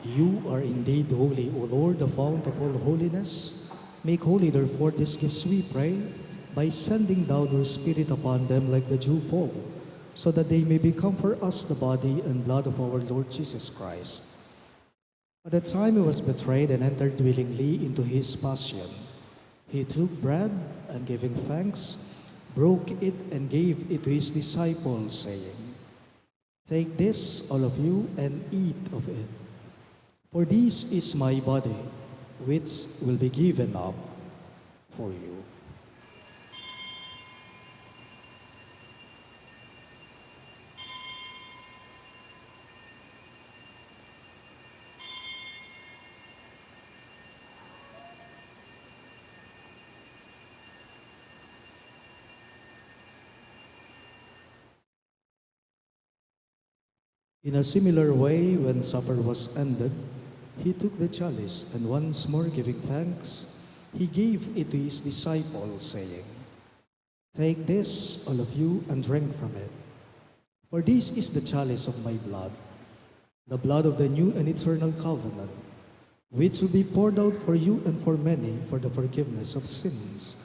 Speaker 2: You are indeed holy, O Lord, the fount of all holiness. Make holy, therefore, these gifts, we pray, by sending down your Spirit upon them like the dewfall, so that they may become for us the body and blood of our Lord Jesus Christ. At the time he was betrayed and entered willingly into his passion, he took bread and giving thanks, broke it and gave it to his disciples, saying, "Take this, all of you, and eat of it. For this is my body, which will be given up for you." In a similar way, when supper was ended, he took the chalice, and once more giving thanks, he gave it to his disciples, saying, "Take this, all of you, and drink from it. For this is the chalice of my blood, the blood of the new and eternal covenant, which will be poured out for you and for many for the forgiveness of sins.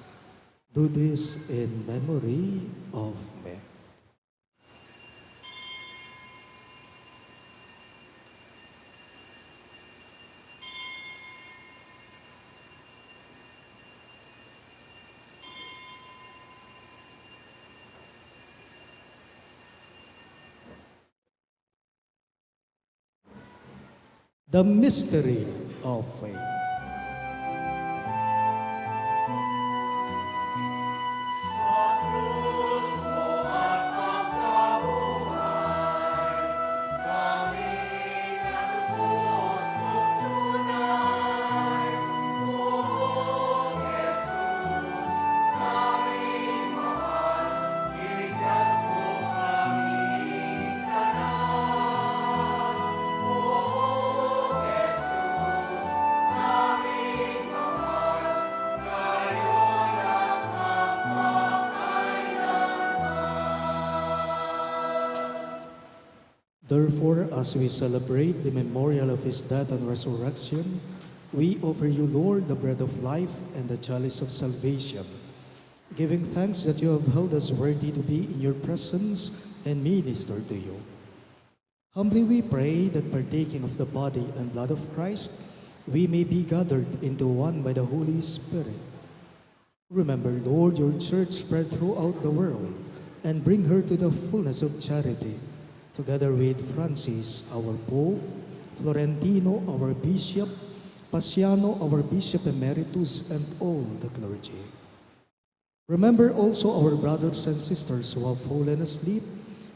Speaker 2: Do this in memory of me." The mystery of faith. Therefore, as we celebrate the memorial of his death and resurrection, we offer you, Lord, the bread of life and the chalice of salvation, giving thanks that you have held us worthy to be in your presence and minister to you. Humbly we pray that partaking of the body and blood of Christ, we may be gathered into one by the Holy Spirit. Remember, Lord, your church spread throughout the world, and bring her to the fullness of charity, together with Francis, our Pope, Florentino, our Bishop, Paciano, our Bishop Emeritus, and all the clergy. Remember also our brothers and sisters who have fallen asleep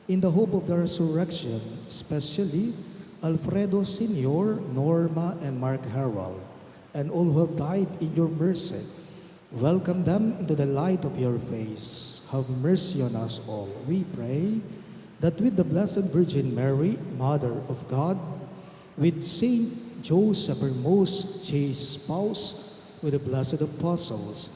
Speaker 2: in the hope of the resurrection, especially Alfredo Sr., Norma, and Mark Harold, and all who have died in your mercy. Welcome them into the light of your face. Have mercy on us all, we pray, that with the Blessed Virgin Mary, Mother of God, with Saint Joseph, her most chaste spouse, with the blessed apostles,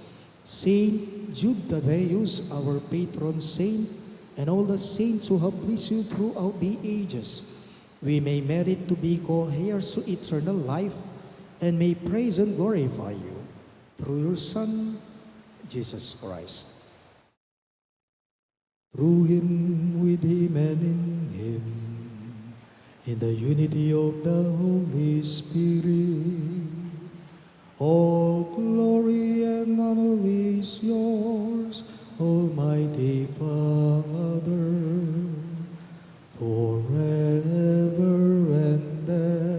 Speaker 2: Saint Jude Thaddeus, our patron saint, and all the saints who have pleased you throughout the ages, we may merit to be co-heirs to eternal life, and may praise and glorify you through your Son, Jesus Christ. Through him, with him, and in him, in the unity of the Holy Spirit, all glory and honor is yours, Almighty Father, forever and ever.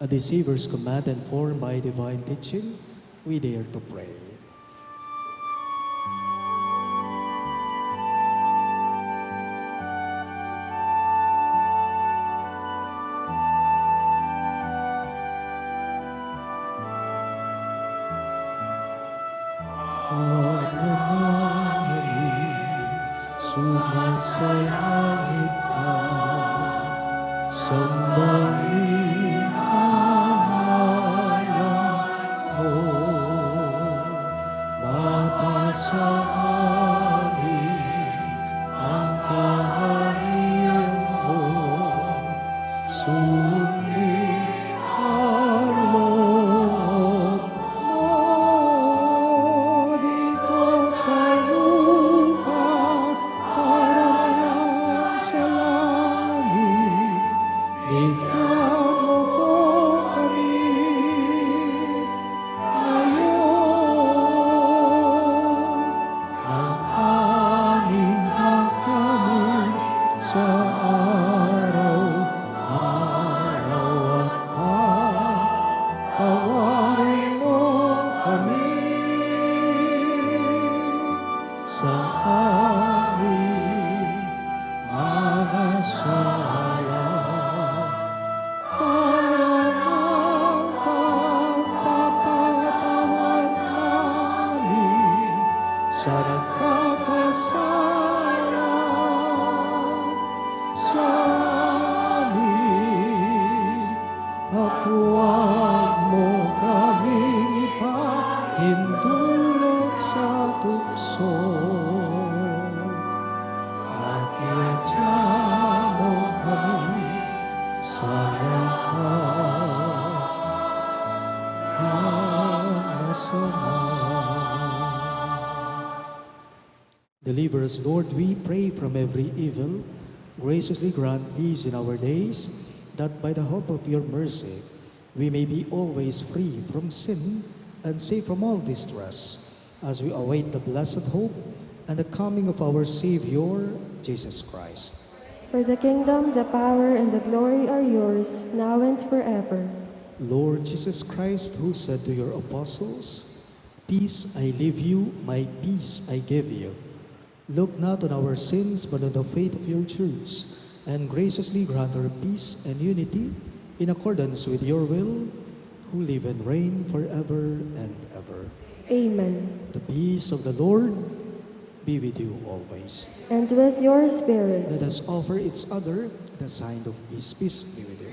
Speaker 2: At the Savior's command and formed by divine teaching, we dare to pray. Sumasalangit ka, sambahin ang ngalan mo, mapasa amin ang kaharian mo, sundin ang loob mo dito sa lupa para sa langit. Bigyan mo po kami ngayon ng aming kakanin sa araw-araw, at patawarin mo kami sa aming mga sala, para ang pagpapatawad namin sa nagkakasala sa amin, at huwag mo kaming ipahintulot sa tukso, at iadya mo kami sa lahat ng masama. Deliver us, Lord, we pray, from every evil. Graciously grant peace in our days, that by the help of your mercy we may be always free from sin and safe from all distress, as we await the blessed hope and the coming of our Savior, Jesus Christ.
Speaker 1: For the kingdom, the power, and the glory are yours, now and forever.
Speaker 2: Lord Jesus Christ, who said to your apostles, "Peace I leave you, my peace I give you," look not on our sins, but on the faith of your church, and graciously grant her peace and unity in accordance with your will, who live and reign forever and ever.
Speaker 1: Amen.
Speaker 2: The peace of the Lord be with you always.
Speaker 1: And with your spirit.
Speaker 2: Let us offer each other the sign of peace. Peace be with you.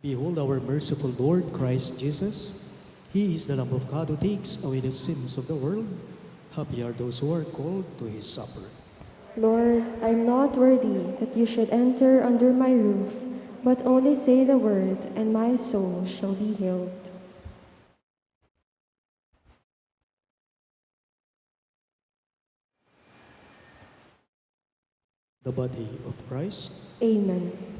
Speaker 2: Behold our merciful Lord Christ Jesus. He is the Lamb of God who takes away the sins of the world. Happy are those who are called to his supper.
Speaker 1: Lord, I am not worthy that you should enter under my roof, but only say the word, and my soul shall be healed.
Speaker 2: The body of Christ.
Speaker 1: Amen.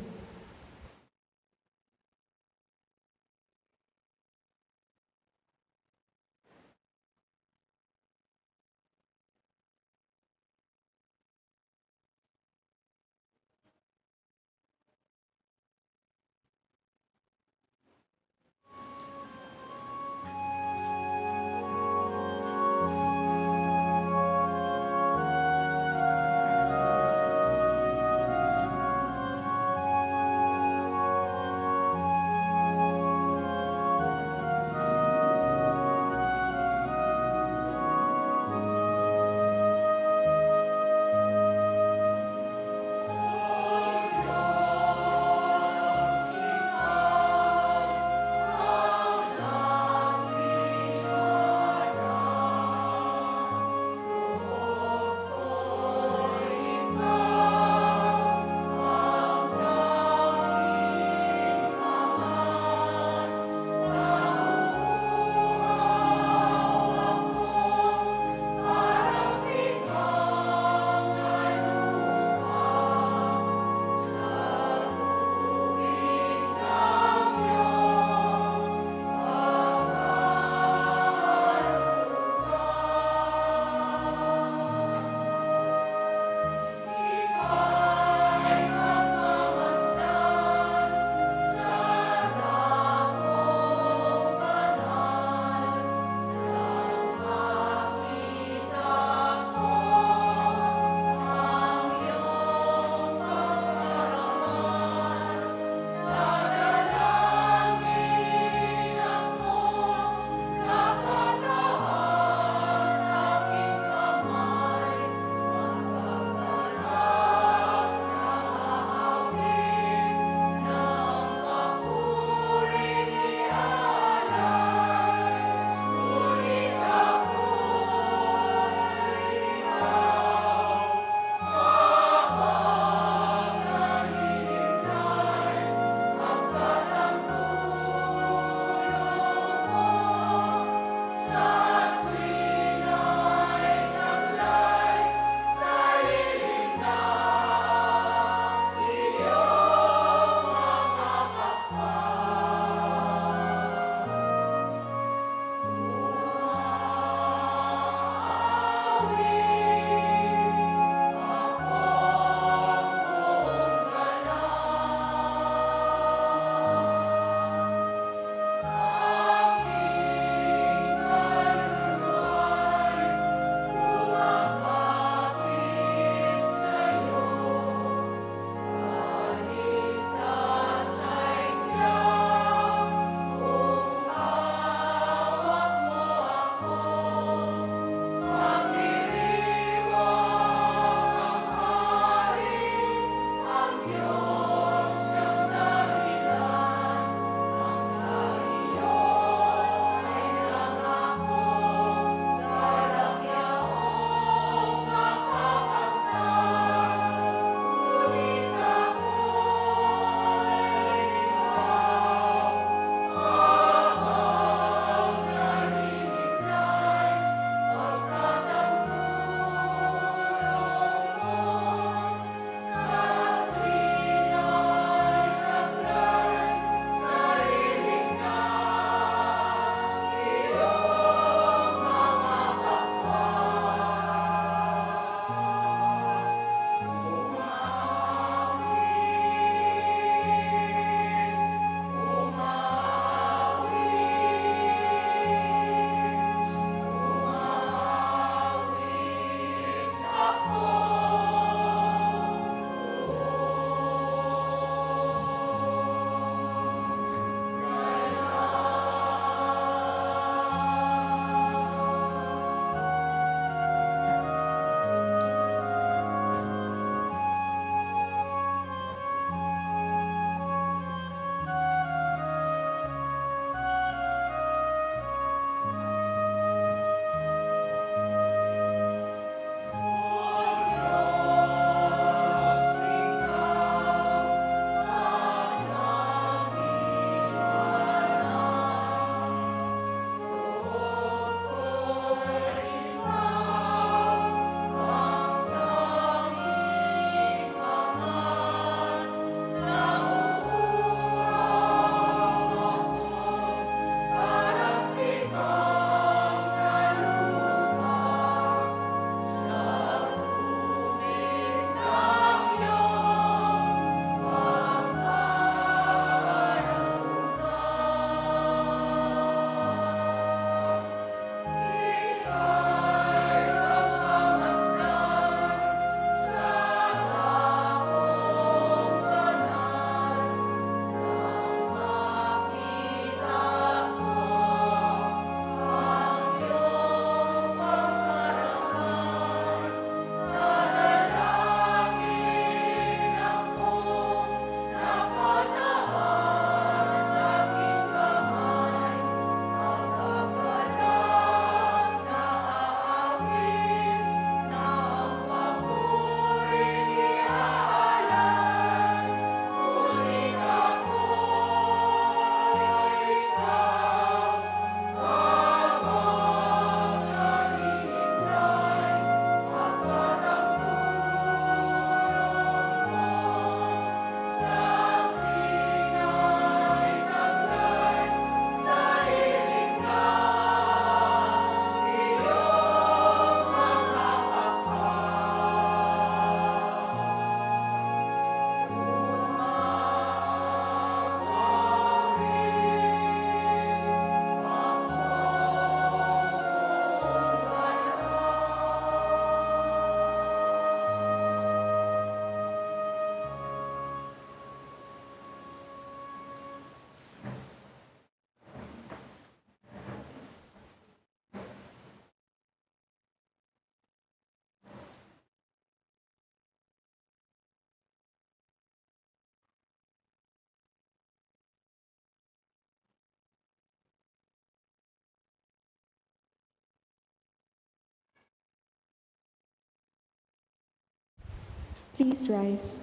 Speaker 1: Please rise.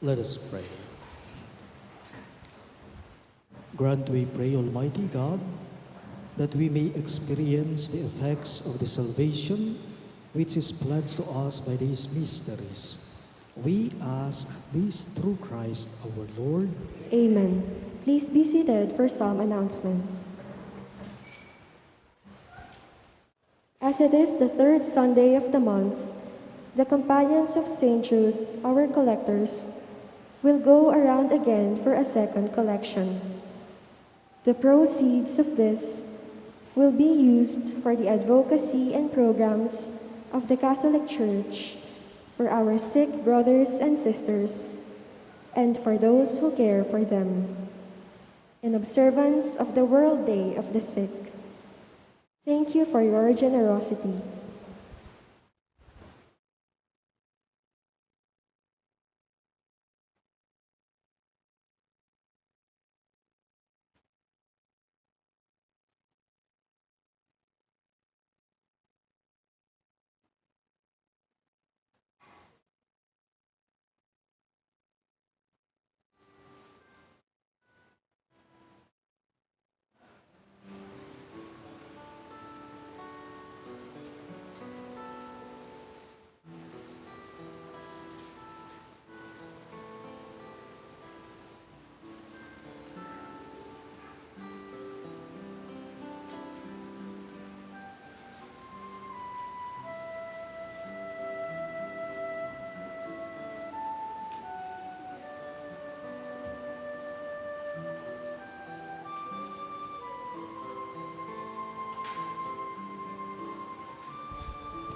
Speaker 2: Let us pray. Grant, we pray, Almighty God, that we may experience the effects of the salvation which is pledged to us by these mysteries. We ask this through Christ our Lord.
Speaker 1: Amen. Please be seated for some announcements. As it is the third Sunday of the month, the companions of St. Jude, our collectors, will go around again for a second collection. The proceeds of this will be used for the advocacy and programs of the Catholic Church, for our sick brothers and sisters, and for those who care for them, in observance of the World Day of the Sick. Thank you for your generosity.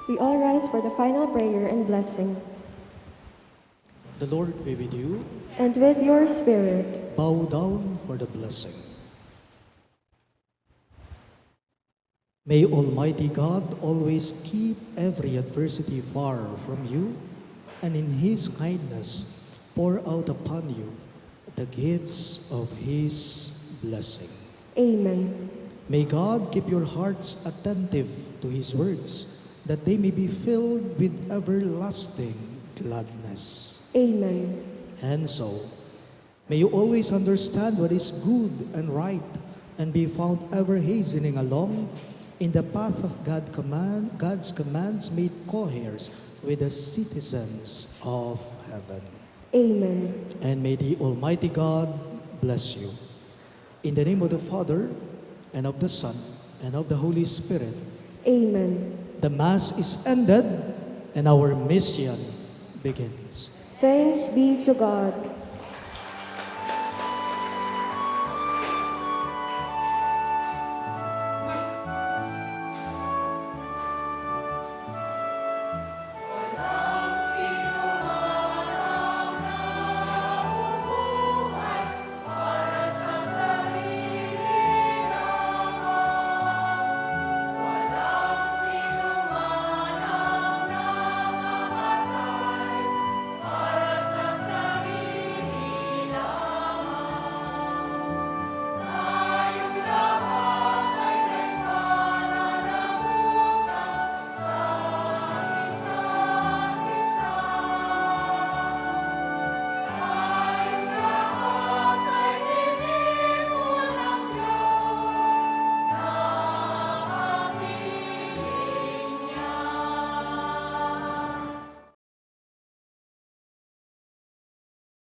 Speaker 1: We all rise for the final prayer and blessing.
Speaker 2: The Lord be with you.
Speaker 1: And with your spirit,
Speaker 2: Bow down for the blessing. May Almighty God always keep every adversity far from you, and in His kindness pour out upon you the gifts of His blessing.
Speaker 1: Amen.
Speaker 2: May God keep your hearts attentive to His words, that they may be filled with everlasting gladness.
Speaker 1: Amen.
Speaker 2: And so, may you always understand what is good and right, and be found ever hastening along in the path of God's commands, made co-heirs with the citizens of heaven.
Speaker 1: Amen.
Speaker 2: And may the Almighty God bless you. In the name of the Father, and of the Son, and of the Holy Spirit.
Speaker 1: Amen.
Speaker 2: The Mass is ended, and our mission begins.
Speaker 1: Thanks be to God.